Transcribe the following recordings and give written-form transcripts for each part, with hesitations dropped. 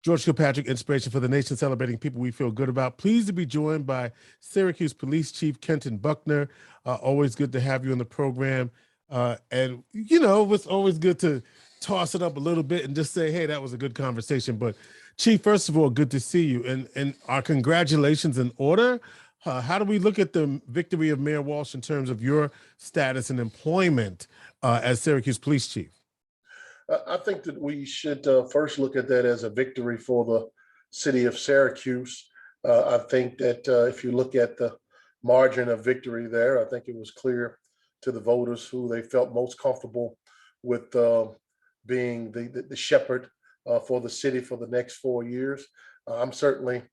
George Kilpatrick, inspiration for the nation, celebrating people we feel good about. Pleased to be joined by Syracuse Police Chief Kenton Buckner. Always good to have you on the program. And, you know, it's always good to toss it up a little bit and just say, hey, that was a good conversation. But, Chief, first of all, good to see you. And our congratulations in order. How do we look at the victory of Mayor Walsh in terms of your status and employment as Syracuse Police Chief? I think that we should first look at that as a victory for the city of Syracuse. I think that if you look at the margin of victory there, I think it was clear to the voters who they felt most comfortable with being the shepherd for the city for the next 4 years. I'm certainly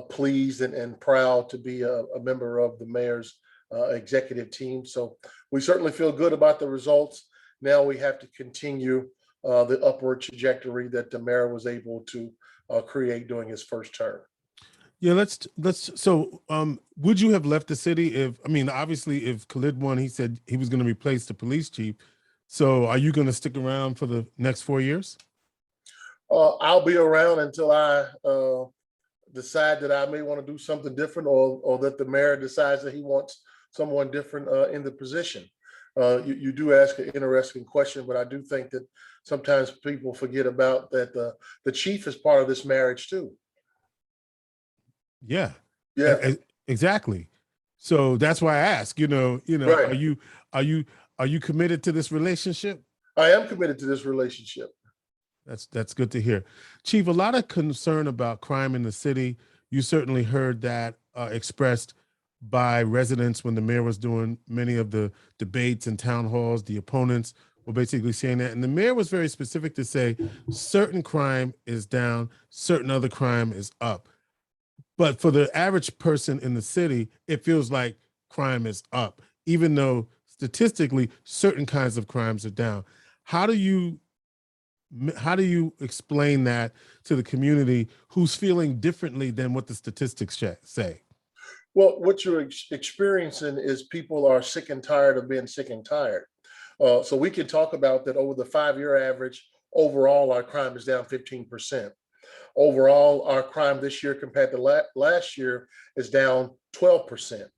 pleased and proud to be a member of the mayor's executive team. So we certainly feel good about the results. Now we have to continue the upward trajectory that the mayor was able to create during his first term. Yeah, so would you have left the city if, I mean, obviously if Khalid won, he said he was going to replace the police chief. So are you going to stick around for the next 4 years? I'll be around until I decide that I may want to do something different, or that the mayor decides that he wants someone different in the position. You do ask an interesting question, but I do think that sometimes people forget about that the chief is part of this marriage too. Yeah, yeah, exactly. So that's why I ask. Right. Are you committed to this relationship? I am committed to this relationship. That's good to hear, Chief. A lot of concern about crime in the city. You certainly heard that expressed by residents when the mayor was doing many of the debates and town halls. The opponents were basically saying that. And the mayor was very specific to say certain crime is down, certain other crime is up. But for the average person in the city, it feels like crime is up, even though statistically certain kinds of crimes are down. How do you explain that to the community who's feeling differently than what the statistics say? Well, what you're experiencing is people are sick and tired of being sick and tired. So we can talk about that over the 5-year average. Overall, our crime is down 15%. Overall, our crime this year compared to last year is down 12%.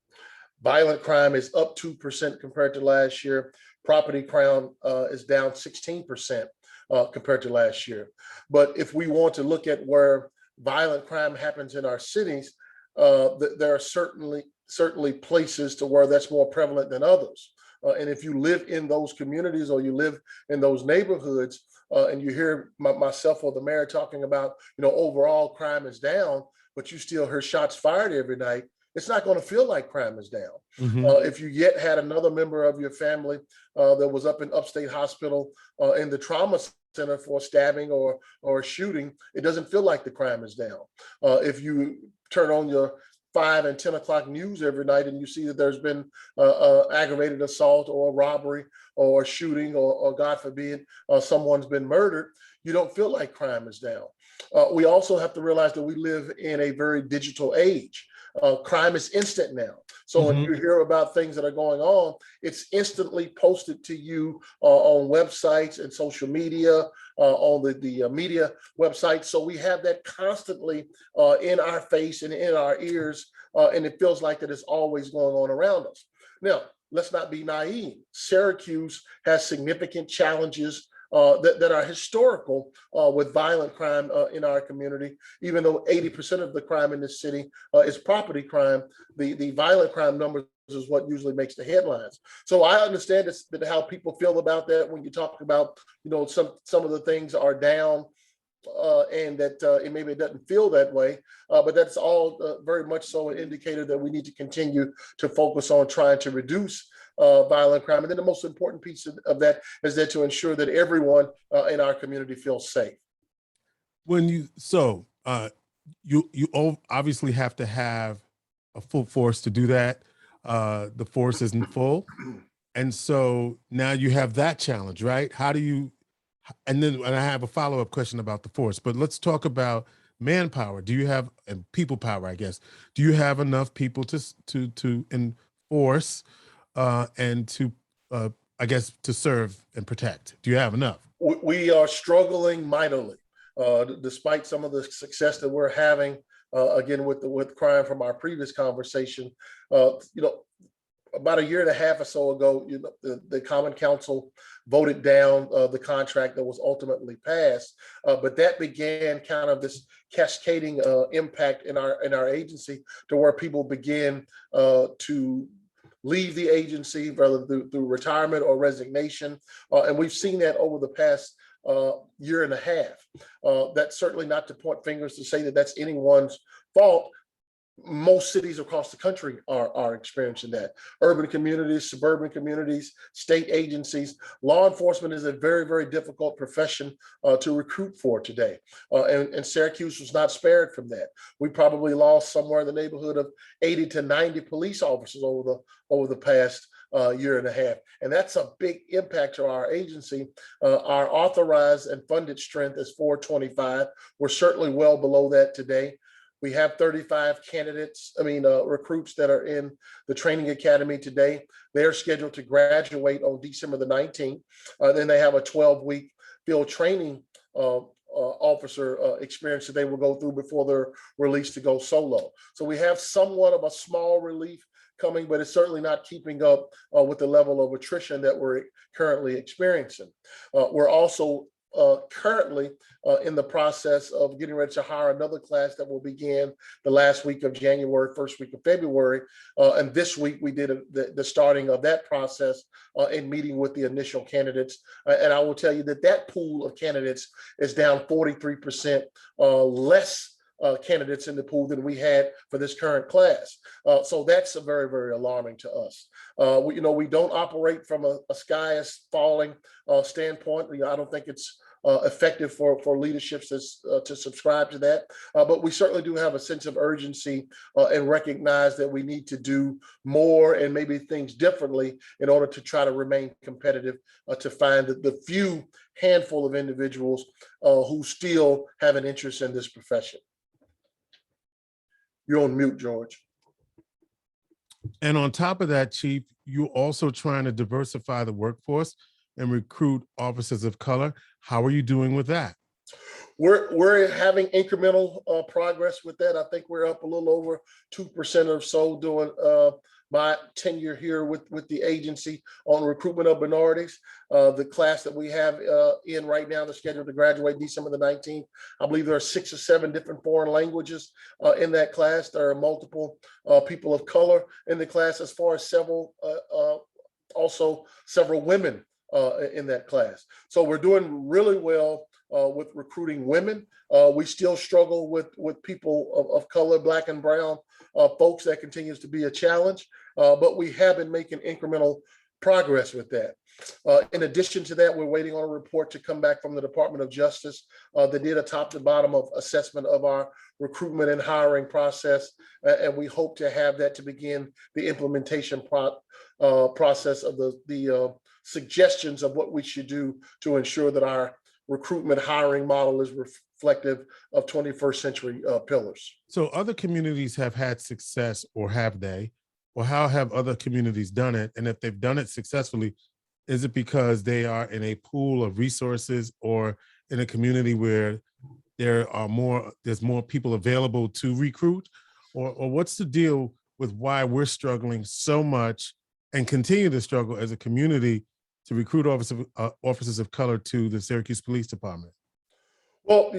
Violent crime is up 2% compared to last year. Property crime is down 16% compared to last year. But if we want to look at where violent crime happens in our cities, there are certainly places to where that's more prevalent than others. And if you live in those communities or you live in those neighborhoods, and you hear myself or the mayor talking about, overall crime is down, but you still hear shots fired every night, it's not going to feel like crime is down. Mm-hmm. If you yet had another member of your family that was up in upstate hospital in the trauma center for stabbing or shooting, it doesn't feel like the crime is down. If you turn on your 5 and 10 o'clock news every night and you see that there's been aggravated assault or robbery or shooting or God forbid, someone's been murdered, you don't feel like crime is down. We also have to realize that we live in a very digital age. Crime is instant now. So mm-hmm. when you hear about things that are going on, it's instantly posted to you on websites and social media, on the media websites. So we have that constantly in our face and in our ears, and it feels like that it's always going on around us. Now, let's not be naive. Syracuse has significant challenges that are historical with violent crime in our community. Even though 80% of the crime in this city is property crime, the violent crime numbers is what usually makes the headlines. So I understand that how people feel about that when you talk about, some of the things are down and that maybe it doesn't feel that way, but that's all very much so an indicator that we need to continue to focus on trying to reduce violent crime. And then the most important piece of that is that to ensure that everyone in our community feels safe. You obviously have to have a full force to do that. The force isn't full. And so now you have that challenge, right? And I have a follow-up question about the force, but let's talk about manpower. Do you have, and people power, I guess, do you have enough people to enforce and to, I guess, to serve and protect? Do you have enough? We are struggling mightily. Despite some of the success that we're having, again, with crime from our previous conversation, about a year and a half or so ago, the Common Council voted down the contract that was ultimately passed. But that began kind of this cascading impact in our agency, to where people began to leave the agency, whether through retirement or resignation. And we've seen that over the past year and a half. That's certainly not to point fingers to say that that's anyone's fault. Most cities across the country are experiencing that. Urban communities, suburban communities, state agencies. Law enforcement is a very, very difficult profession to recruit for today. And Syracuse was not spared from that. We probably lost somewhere in the neighborhood of 80 to 90 police officers over the past year and a half. And that's a big impact to our agency. Our authorized and funded strength is 425. We're certainly well below that today. We have 35 recruits that are in the training academy today. They're scheduled to graduate on December the 19th. Then they have a 12-week field training officer experience that they will go through before they're released to go solo. So we have somewhat of a small relief coming, but it's certainly not keeping up with the level of attrition that we're currently experiencing. We're also currently in the process of getting ready to hire another class that will begin the last week of January, first week of February. And this week we did the starting of that process in meeting with the initial candidates. And I will tell you that pool of candidates is down 43% less candidates in the pool than we had for this current class. So that's very, very alarming to us. We don't operate from a sky is falling standpoint. I don't think it's effective for leaderships to subscribe to that. But we certainly do have a sense of urgency and recognize that we need to do more and maybe things differently in order to try to remain competitive, to find the few handful of individuals who still have an interest in this profession. You're on mute, George. And on top of that, Chief, you're also trying to diversify the workforce and recruit officers of color. How are you doing with that? We're having incremental progress with that. I think we're up a little over 2% or so during my tenure here with the agency on recruitment of minorities. The class that we have in right now, they're scheduled to graduate December the 19th. I believe there are 6 or 7 different foreign languages in that class. There are multiple people of color in the class, as far as also several women in that class. So we're doing really well with recruiting women. We still struggle with people of color, Black and brown folks. That continues to be a challenge, but we have been making incremental progress with that. In addition to that, we're waiting on a report to come back from the Department of Justice that did a top to bottom of assessment of our recruitment and hiring process, and we hope to have that to begin the implementation process of the suggestions of what we should do to ensure that our recruitment hiring model is reflective of 21st century pillars. So other communities have had success, or have they? Or how have other communities done it? And if they've done it successfully, is it because they are in a pool of resources, or in a community where there's more people available to recruit? Or what's the deal with why we're struggling so much and continue to struggle as a community to recruit officers of color to the Syracuse Police Department? Well,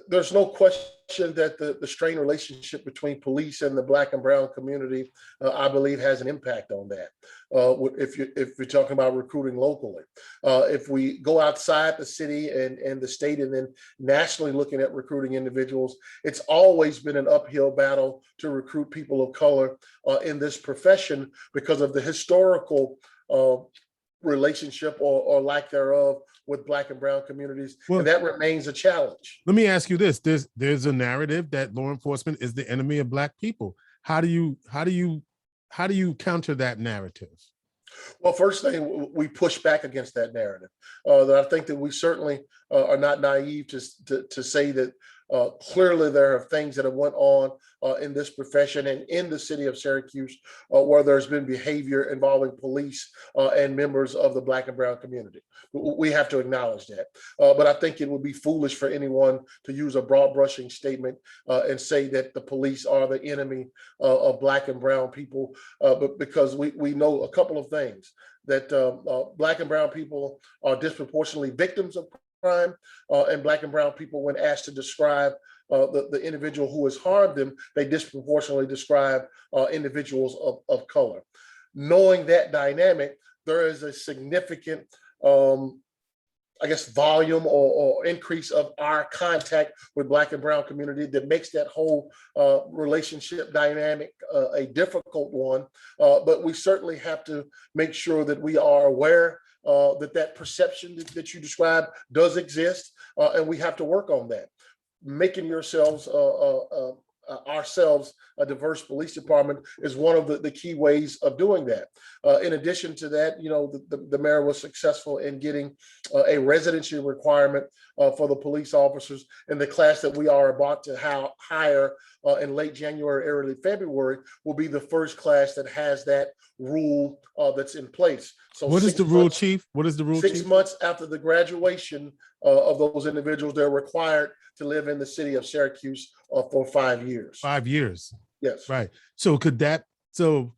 there's no question that the strained relationship between police and the Black and brown community, I believe, has an impact on that. If you're talking about recruiting locally, if we go outside the city and the state, and then nationally looking at recruiting individuals, it's always been an uphill battle to recruit people of color in this profession because of the historical relationship or lack thereof with Black and brown communities. Well, and that remains a challenge. Let me ask you this. There's a narrative that law enforcement is the enemy of Black people. How do you counter that narrative? Well, first thing, we push back against that narrative. I think that we certainly are not naive to say that Clearly, there are things that have went on in this profession and in the city of Syracuse where there's been behavior involving police and members of the Black and brown community. We have to acknowledge that. But I think it would be foolish for anyone to use a broad brushing statement and say that the police are the enemy of Black and brown people, but because we know a couple of things, that Black and brown people are disproportionately victims of crime, and Black and brown people, when asked to describe the individual who has harmed them, they disproportionately describe individuals of color. Knowing that dynamic, there is a significant I guess, volume or increase of our contact with Black and brown community that makes that whole relationship dynamic a difficult one. But we certainly have to make sure that we are aware that perception that you described does exist, and we have to work on that. Making yourselves ourselves a diverse police department is one of the key ways of doing that. In addition to that, the mayor was successful in getting a residency requirement for the police officers, in the class that we are about to hire in late January, early February, will be the first class that has that rule that's in place. So what is the rule, Chief? What is the rule, 6 Chief? months after the graduation of those individuals, they're required to live in the city of Syracuse for 5 years. 5 years. Yes. Right. So could that, so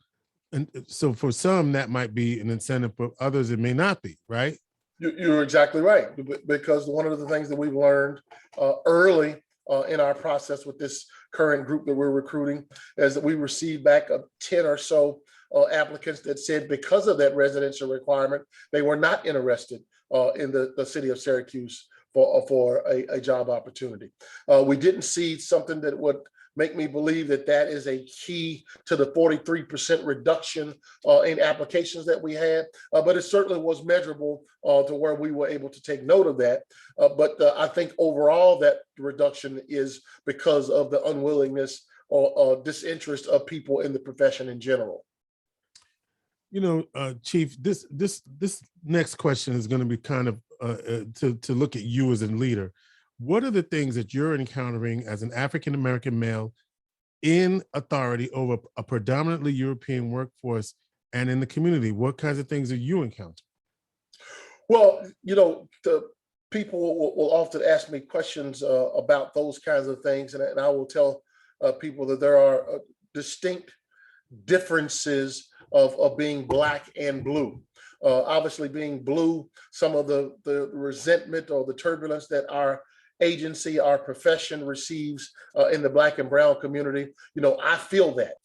for some that might be an incentive, for others it may not be, right? You're exactly right, because one of the things that we've learned early in our process with this current group that we're recruiting is that we received back 10 or so applicants that said because of that residential requirement, they were not interested in the city of Syracuse for a job opportunity. We didn't see something that would make me believe that that is a key to the 43% reduction in applications that we had, but it certainly was measurable to where we were able to take note of that. But I think overall that reduction is because of the unwillingness or disinterest of people in the profession in general. Chief, this next question is going to be kind of to look at you as a leader. What are the things that you're encountering as an African-American male in authority over a predominantly European workforce and in the community? What kinds of things are you encountering? Well, the people will often ask me questions about those kinds of things, and I will tell people that there are distinct differences of being Black and blue. Obviously, being blue, some of the resentment or the turbulence that our agency, our profession receives in the Black and brown community, I feel that.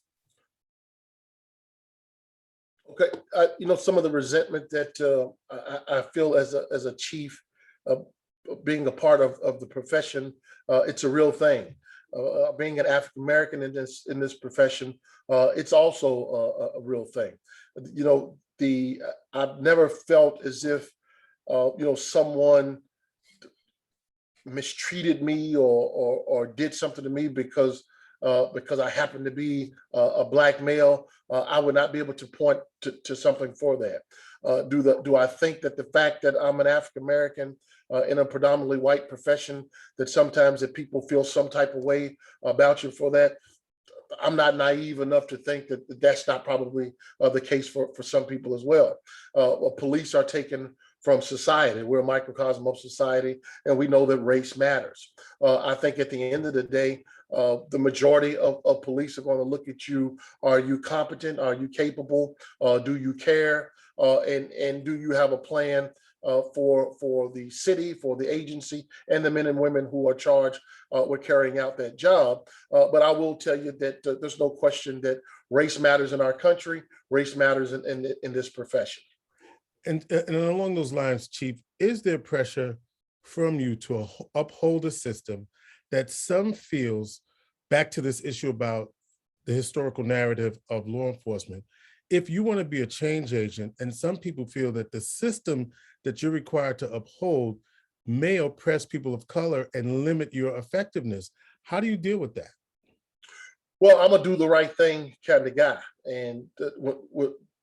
Okay, some of the resentment that I feel as a chief, being a part of the profession, it's a real thing. Being an African American in this profession, it's also a real thing. I've never felt as if someone mistreated me or did something to me because I happen to be a Black male. I would not be able to point to something for that. Do I think that the fact that I'm an African American in a predominantly white profession, that sometimes that people feel some type of way about you for that? I'm not naive enough to think that that's not probably the case for some people as well. Police are taken from society. We're a microcosm of society, and we know that race matters. I think at the end of the day, the majority of police are going to look at you. Are you competent? Are you capable? Do you care? And do you have a plan for the city, for the agency, and the men and women who are charged with carrying out that job? But I will tell you that there's no question that race matters in our country. Race matters in this profession. And along those lines, Chief, is there pressure from you to uphold a system that some feels, back to this issue about the historical narrative of law enforcement, if you want to be a change agent, and some people feel that the system that you're required to uphold may oppress people of color and limit your effectiveness? How do you deal with that? Well, I'm a do the right thing kind of guy. And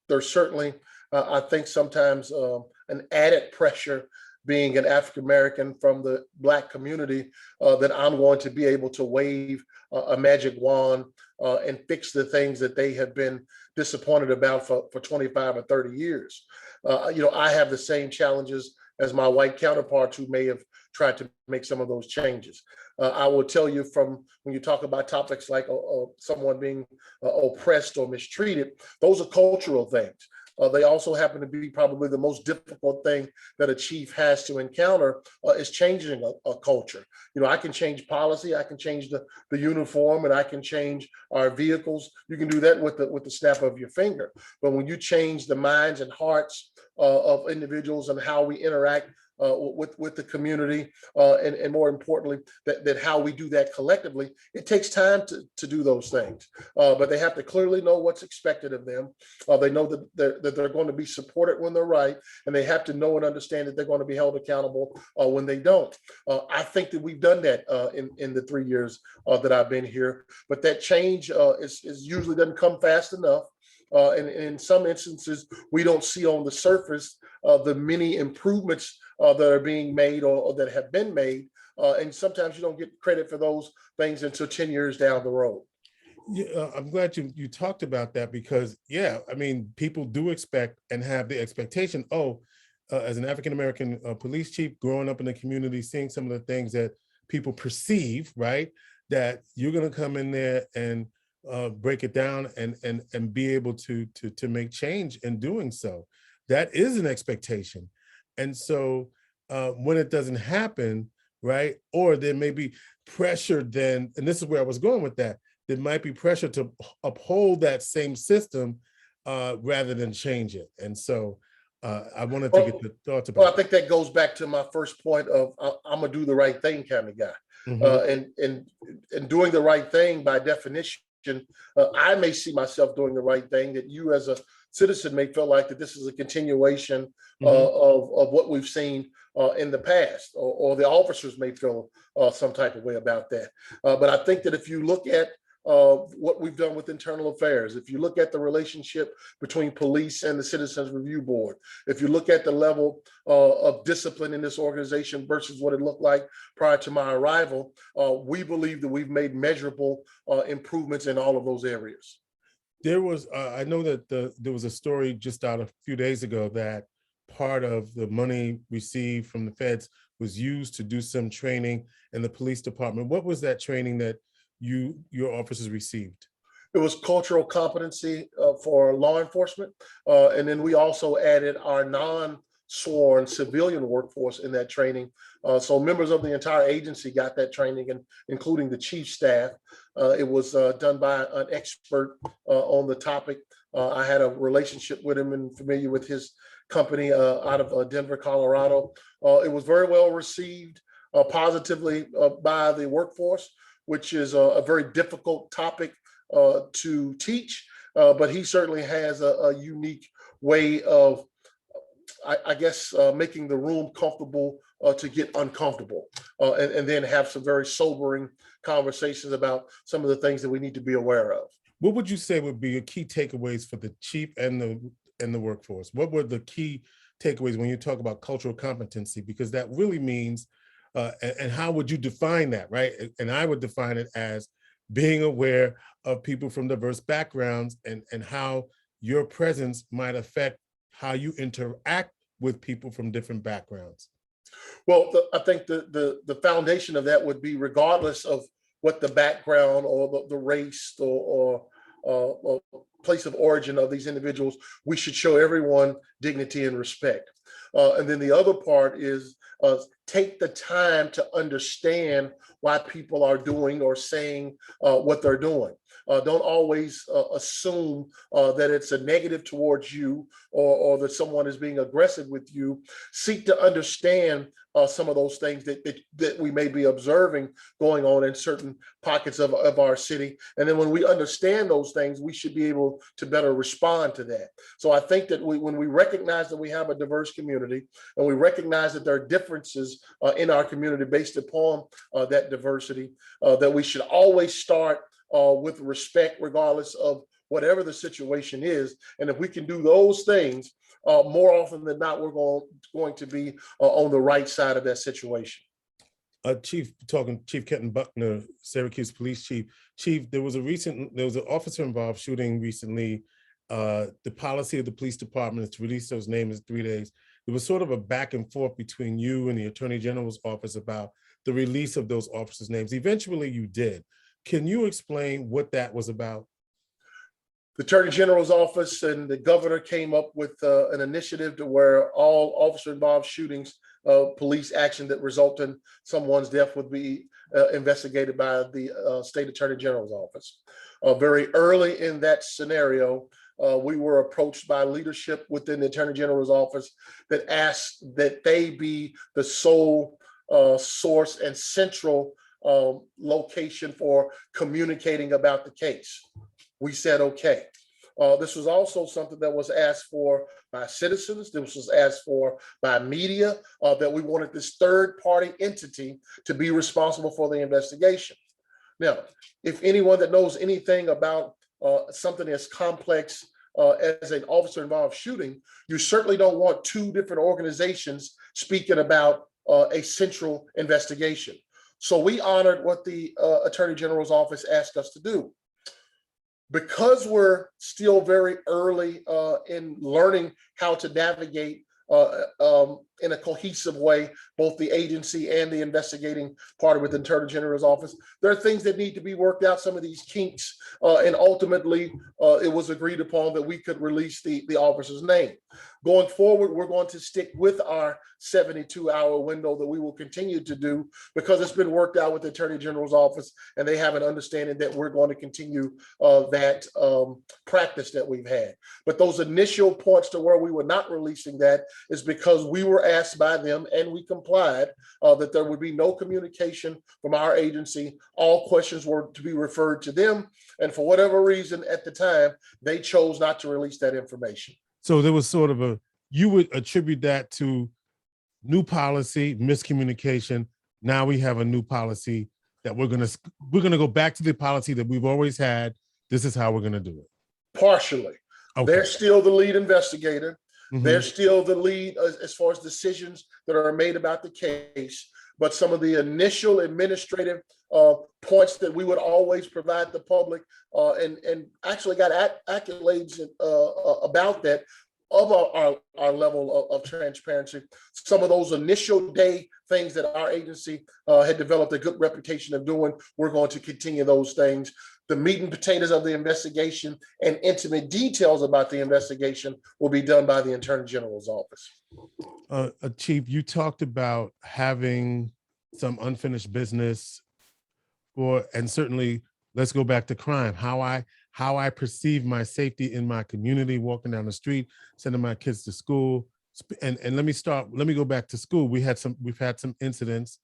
there's certainly, I think sometimes an added pressure being an African American from the Black community, that I'm going to be able to wave a magic wand and fix the things that they have been disappointed about for 25 or 30 years. I have the same challenges as my white counterparts who may have tried to make some of those changes. I will tell you, from when you talk about topics like someone being oppressed or mistreated, those are cultural things. They also happen to be probably the most difficult thing that a chief has to encounter, is changing a culture. I can change policy, I can change the uniform, and I can change our vehicles. You can do that with the snap of your finger. But when you change the minds and hearts of individuals and how we interact with the community, and more importantly, that how we do that collectively, it takes time to do those things. But they have to clearly know what's expected of them. They know that they're going to be supported when they're right, and they have to know and understand that they're going to be held accountable when they don't. I think that we've done that in the 3 years that I've been here, but that change is usually doesn't come fast enough. And in some instances, we don't see on the surface the many improvements that are being made or that have been made. And sometimes you don't get credit for those things until 10 years down the road. Yeah, I'm glad you talked about that, because people do expect and have the expectation, as an African-American police chief growing up in the community, seeing some of the things that people perceive, right, that you're going to come in there and break it down and be able to make change in doing so. That is an expectation. And so when it doesn't happen, right, or there may be pressure then, and this is where I was going with that, there might be pressure to uphold that same system rather than change it. And so I wanted to get the thoughts about I think that goes back to my first point of I'm gonna do the right thing kind of guy. And doing the right thing, by definition, I may see myself doing the right thing, that you as a citizen may feel like that this is a continuation of what we've seen in the past, or the officers may feel some type of way about that. But I think that if you look at what we've done with internal affairs, if you look at the relationship between police and the Citizens Review Board, if you look at the level of discipline in this organization versus what it looked like prior to my arrival, we believe that we've made measurable improvements in all of those areas. There was, I know that there was a story just out a few days ago that part of the money received from the feds was used to do some training in the police department. What was that training that your officers received? It was cultural competency for law enforcement. And then we also added our non-sworn civilian workforce in that training. So members of the entire agency got that training, and including the chief staff. It was done by an expert on the topic. I had a relationship with him and familiar with his company out of Denver, Colorado. It was very well received positively by the workforce, which is a very difficult topic to teach, but he certainly has a unique way of, I guess, making the room comfortable to get uncomfortable, and then have some very sobering conversations about some of the things that we need to be aware of. What would you say would be your key takeaways for the chief and the workforce? What were the key takeaways when you talk about cultural competency? Because that really means, and how would you define that, right? And I would define it as being aware of people from diverse backgrounds and how your presence might affect how you interact with people from different backgrounds. Well, I think the foundation of that would be, regardless of what the background or the race or place of origin of these individuals, we should show everyone dignity and respect. And then the other part is take the time to understand why people are doing or saying what they're doing. Don't always assume that it's a negative towards you, or that someone is being aggressive with you. Seek to understand some of those things that we may be observing going on in certain pockets of our city. And then when we understand those things, we should be able to better respond to that. So I think that when we recognize that we have a diverse community, and we recognize that there are differences in our community based upon that diversity, that we should always start with respect, regardless of whatever the situation is. And if we can do those things, more often than not, we're going to be on the right side of that situation. Chief Kenton Buckner, Syracuse Police Chief. Chief, there was an officer involved shooting recently. The policy of the police department is to release those names in 3 days. There was sort of a back and forth between you and the Attorney General's office about the release of those officers' names. Eventually you did. Can you explain what that was about? The Attorney General's office and the governor came up with an initiative to where all officer-involved shootings, police action that result in someone's death would be investigated by the State Attorney General's office. Very early in that scenario, we were approached by leadership within the Attorney General's office that asked that they be the sole source and central location for communicating about the case. We said, okay. This was also something that was asked for by citizens. This was asked for by media, that we wanted this third party entity to be responsible for the investigation. Now, if anyone that knows anything about something as complex as an officer involved shooting, you certainly don't want two different organizations speaking about a central investigation. So we honored what the Attorney General's office asked us to do. Because we're still very early in learning how to navigate in a cohesive way, both the agency and the investigating party with the Attorney General's office, there are things that need to be worked out, some of these kinks, and ultimately it was agreed upon that we could release the officer's name. Going forward, we're going to stick with our 72-hour window that we will continue to do, because it's been worked out with the Attorney General's office, and they have an understanding that we're going to continue that practice that we've had. But those initial points to where we were not releasing that is because we were asked by them, and we complied, that there would be no communication from our agency. All questions were to be referred to them, and for whatever reason at the time, they chose not to release that information. So there was sort of you would attribute that to new policy, miscommunication. Now we have a new policy that we're gonna go back to the policy that we've always had. This is how we're gonna do it. Partially. Okay. They're still the lead investigator. Mm-hmm. They're still the lead as far as decisions that are made about the case. But some of the initial administrative points that we would always provide the public, and actually got accolades about that, of our level of transparency. Some of those initial day things that our agency had developed a good reputation of doing, we're going to continue those things. The meat and potatoes of the investigation and intimate details about the investigation will be done by the Attorney General's office. Chief, you talked about having some unfinished business and certainly let's go back to crime, how I perceive my safety in my community, walking down the street, sending my kids to school. And let me go back to school. We've had some incidents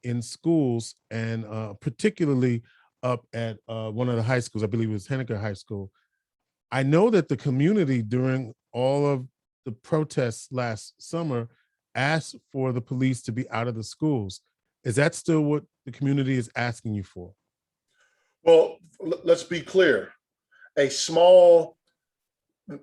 in schools, and particularly up at one of the high schools, I believe it was Henniker High School. I know that the community during all of the protests last summer asked for the police to be out of the schools. Is that still what the community is asking you for? Well, let's be clear. A small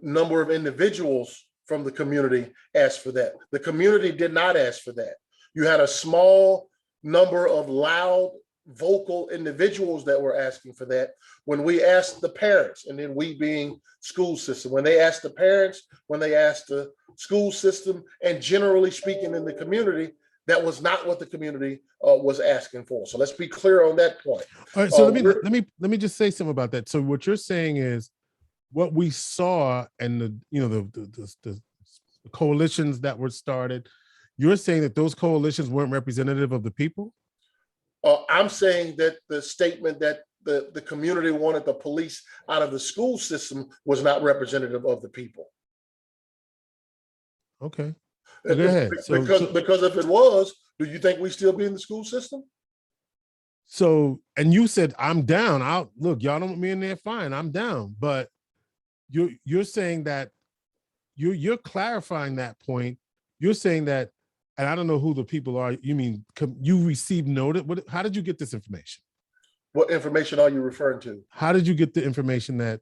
number of individuals from the community asked for that. The community did not ask for that. You had a small number of loud, vocal individuals that were asking for that. When we asked the parents, and then we being school system, when they asked the parents, when they asked the school system, and generally speaking in the community, that was not what the community was asking for. So let's be clear on that point. All right, so let me just say something about that. So what you're saying is what we saw, and the coalitions that were started, you're saying that those coalitions weren't representative of the people? I'm saying that the statement that the community wanted the police out of the school system was not representative of the people. Okay. Well, go ahead. Because if it was, do you think we still be in the school system? So, and you said, I'm down. Look, y'all don't want me in there, fine, I'm down. But you're saying that you're clarifying that point. You're saying that, and I don't know who the people are. You mean you received notice? How did you get this information? What information are you referring to? How did you get the information that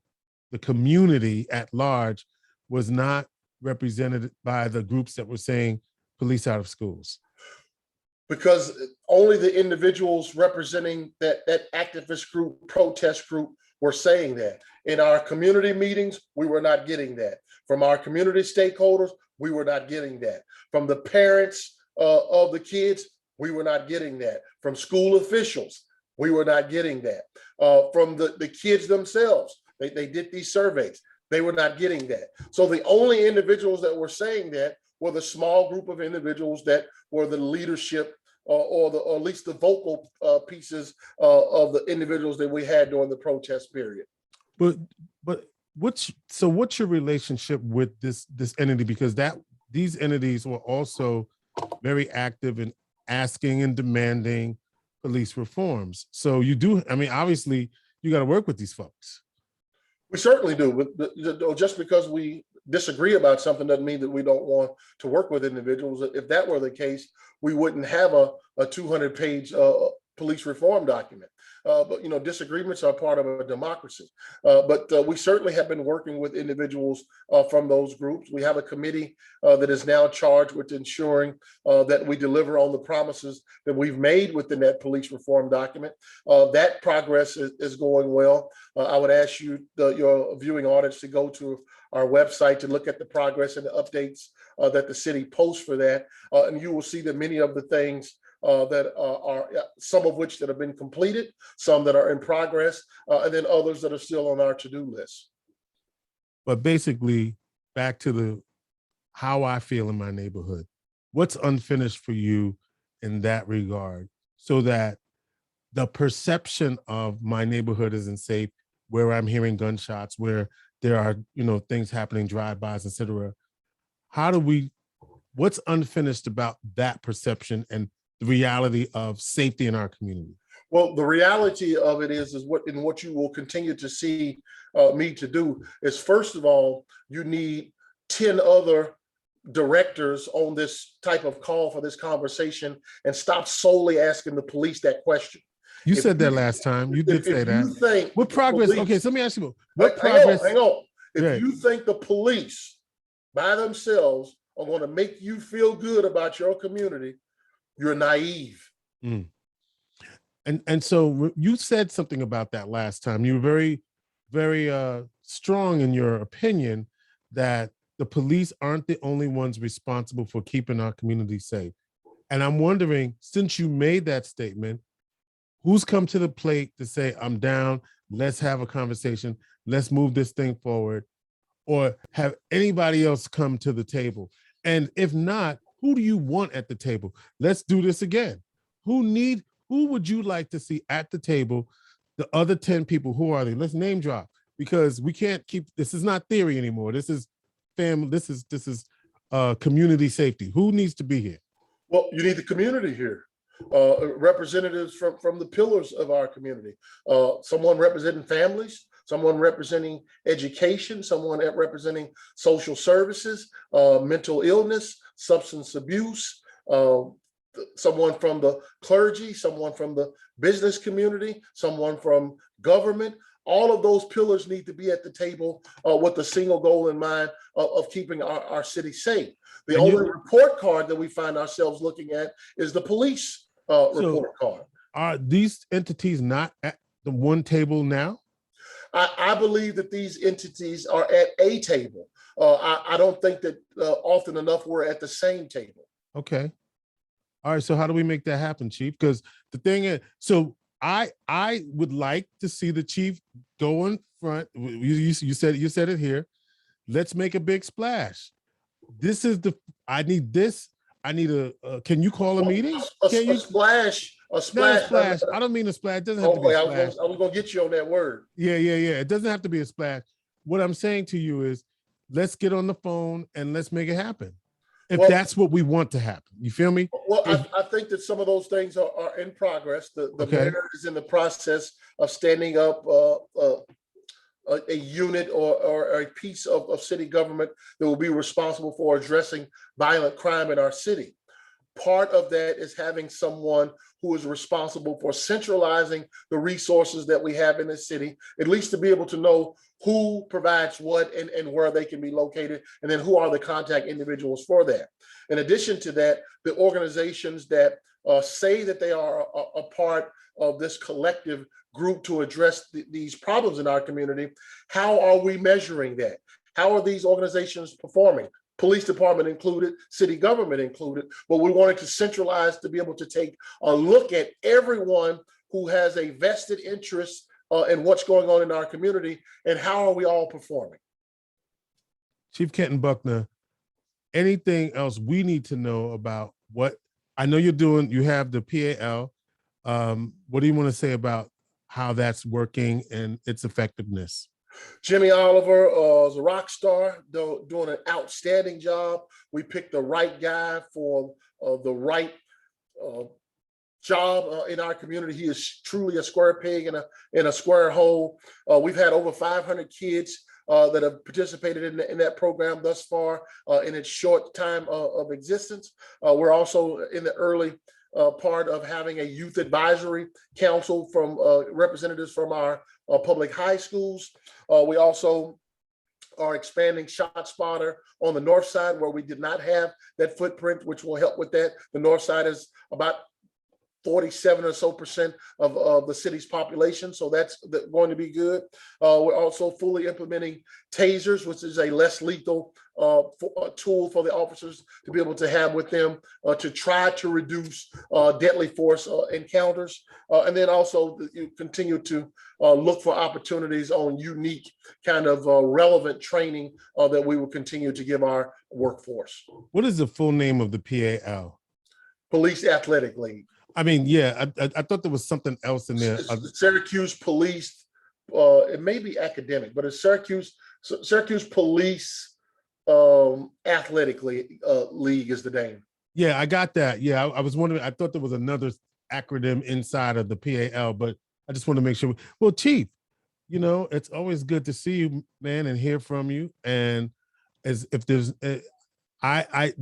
the community at large was not represented by the groups that were saying police out of schools? Because only the individuals representing that activist group, protest group, were saying that. In our community meetings, we were not getting that. From our community stakeholders, we were not getting that. From the parents of the kids, we were not getting that. From school officials, we were not getting that. From the kids themselves, they did these surveys, they were not getting that. So the only individuals that were saying that were the small group of individuals that were the leadership or at least the vocal pieces of the individuals that we had during the protest period. But what's your relationship with this entity? Because these entities were also very active in asking and demanding police reforms. So you do, I mean, obviously you got to work with these folks. We certainly do. But just because we disagree about something doesn't mean that we don't want to work with individuals. If that were the case, we wouldn't have a 200-page police reform document. But disagreements are part of a democracy. But we certainly have been working with individuals from those groups. We have a committee that is now charged with ensuring that we deliver on the promises that we've made within that police reform document. That progress is going well. I would ask you, your viewing audience, to go to our website to look at the progress and the updates that the city posts for that. And you will see that many of the things that are some of which that have been completed, some that are in progress, and then others that are still on our to-do list. But basically, back to how I feel in my neighborhood, what's unfinished for you in that regard, so that the perception of my neighborhood isn't safe, where I'm hearing gunshots, where there are things happening, drive-bys, etc. What's unfinished about that perception and the reality of safety in our community? Well, the reality of it is what you will continue to see me to do is, first of all, you need 10 other directors on this type of call for this conversation and stop solely asking the police that question. You said that last time. You did say that. You think what progress? Police, okay, so let me ask you, what progress? Hang on. If you think the police by themselves are going to make you feel good about your community, you're naive. Mm. And so you said something about that last time. You were very, very strong in your opinion that the police aren't the only ones responsible for keeping our community safe. And I'm wondering, since you made that statement, who's come to the plate to say, I'm down, let's have a conversation, let's move this thing forward? Or have anybody else come to the table? And if not, who do you want at the table? Let's do this again. Who would you like to see at the table? The other 10 people, who are they? Let's name drop, because we can't keep, this is not theory anymore. This is family, this is community safety. Who needs to be here? Well, you need the community here. Representatives from the pillars of our community. Someone representing families, someone representing education, someone representing social services, mental illness, substance abuse, someone from the clergy, someone from the business community, someone from government. All of those pillars need to be at the table with the single goal in mind of keeping our city safe. The only report card that we find ourselves looking at is the police report card. Are these entities not at the one table now? I believe that these entities are at a table. I don't think that often enough we're at the same table. Okay. All right. So how do we make that happen, Chief? Because the thing is, so I would like to see the chief go in front. You said it here. Let's make a big splash. This is I need this. I need can you call a meeting? A splash. Not a splash. I don't mean a splash. It doesn't have to be a splash. I was going to get you on that word. Yeah. It doesn't have to be a splash. What I'm saying to you is, let's get on the phone and let's make it happen. If that's what we want to happen. You feel me? Well, I think that some of those things are in progress. The mayor is in the process of standing up a unit or a piece of city government that will be responsible for addressing violent crime in our city. Part of that is having someone who is responsible for centralizing the resources that we have in the city, at least to be able to know who provides what and where they can be located, and then who are the contact individuals for that. In addition to that, the organizations that say that they are a part of this collective group to address these problems in our community, how are we measuring that? How are these organizations performing? Police department included, city government included, but we wanted to centralize to be able to take a look at everyone who has a vested interest in what's going on in our community and how are we all performing. Chief Kenton Buckner, anything else we need to know about what I know you're doing? You have the PAL. What do you want to say about how that's working and its effectiveness? Jimmy Oliver is a rock star, doing an outstanding job. We picked the right guy for the right job in our community. He is truly a square peg in a square hole. We've had over 500 kids that have participated in that program thus far in its short time of existence. We're also in the early part of having a youth advisory council from representatives from our public high schools. We also are expanding ShotSpotter on the north side where we did not have that footprint, which will help with that. The north side is about 47% or so of the city's population. So that's going to be good. We're also fully implementing tasers, which is a less lethal tool for the officers to be able to have with them to try to reduce deadly force encounters. And then also you continue to look for opportunities on unique kind of relevant training that we will continue to give our workforce. What is the full name of the PAL? Police Athletic League. I mean, yeah, I thought there was something else in there. Syracuse Police, it may be academic, but it's Syracuse Police Athletic League is the name. Yeah, I got that. Yeah, I was wondering, I thought there was another acronym inside of the PAL, but I just want to make sure. Well, Chief, you know, it's always good to see you, man, and hear from you. And as if there's, I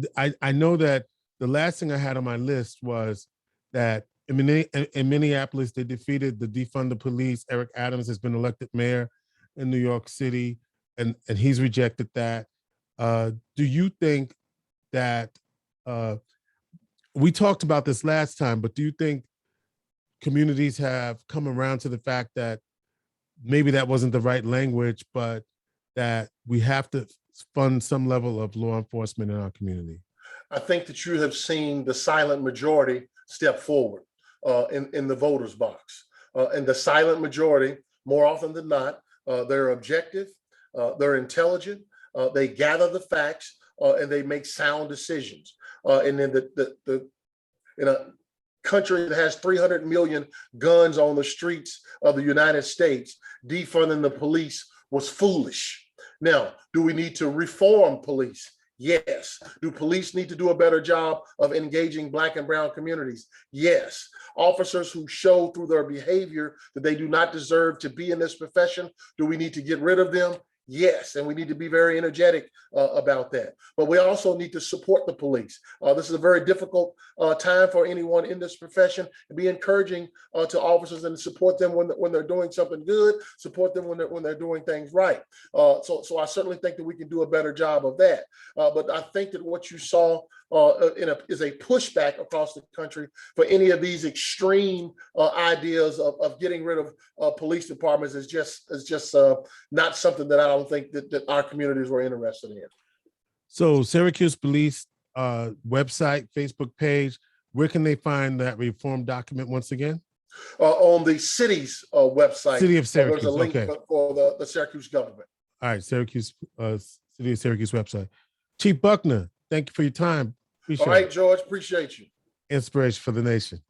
know that the last thing I had on my list was that in Minneapolis, they defeated the defund the police. Eric Adams has been elected mayor in New York City, and he's rejected that. Do you think that, we talked about this last time, but do you think communities have come around to the fact that maybe that wasn't the right language, but that we have to fund some level of law enforcement in our community? I think that you have seen the silent majority step forward in the voters box. And the silent majority, more often than not, they're objective, they're intelligent, they gather the facts, and they make sound decisions. And then in a country that has 300 million guns on the streets of the United States, defunding the police was foolish. Now, do we need to reform police? Yes. Do police need to do a better job of engaging Black and brown communities? Yes. Officers who show through their behavior that they do not deserve to be in this profession, do we need to get rid of them? Yes, and we need to be very energetic about that. But we also need to support the police. This is a very difficult time for anyone in this profession, and be encouraging to officers and support them when they're doing something good, support them when they're doing things right. So I certainly think that we can do a better job of that. But I think that what you saw is a pushback across the country for any of these extreme ideas of getting rid of police departments is just not something that I don't think that our communities were interested in. So Syracuse Police website, Facebook page, where can they find that reform document once again? On the city's website. City of Syracuse, there's a link okay. for the Syracuse government. All right, Syracuse, City of Syracuse website. Chief Buckner, thank you for your time. Appreciate All right, it. George, appreciate you. Inspiration for the nation.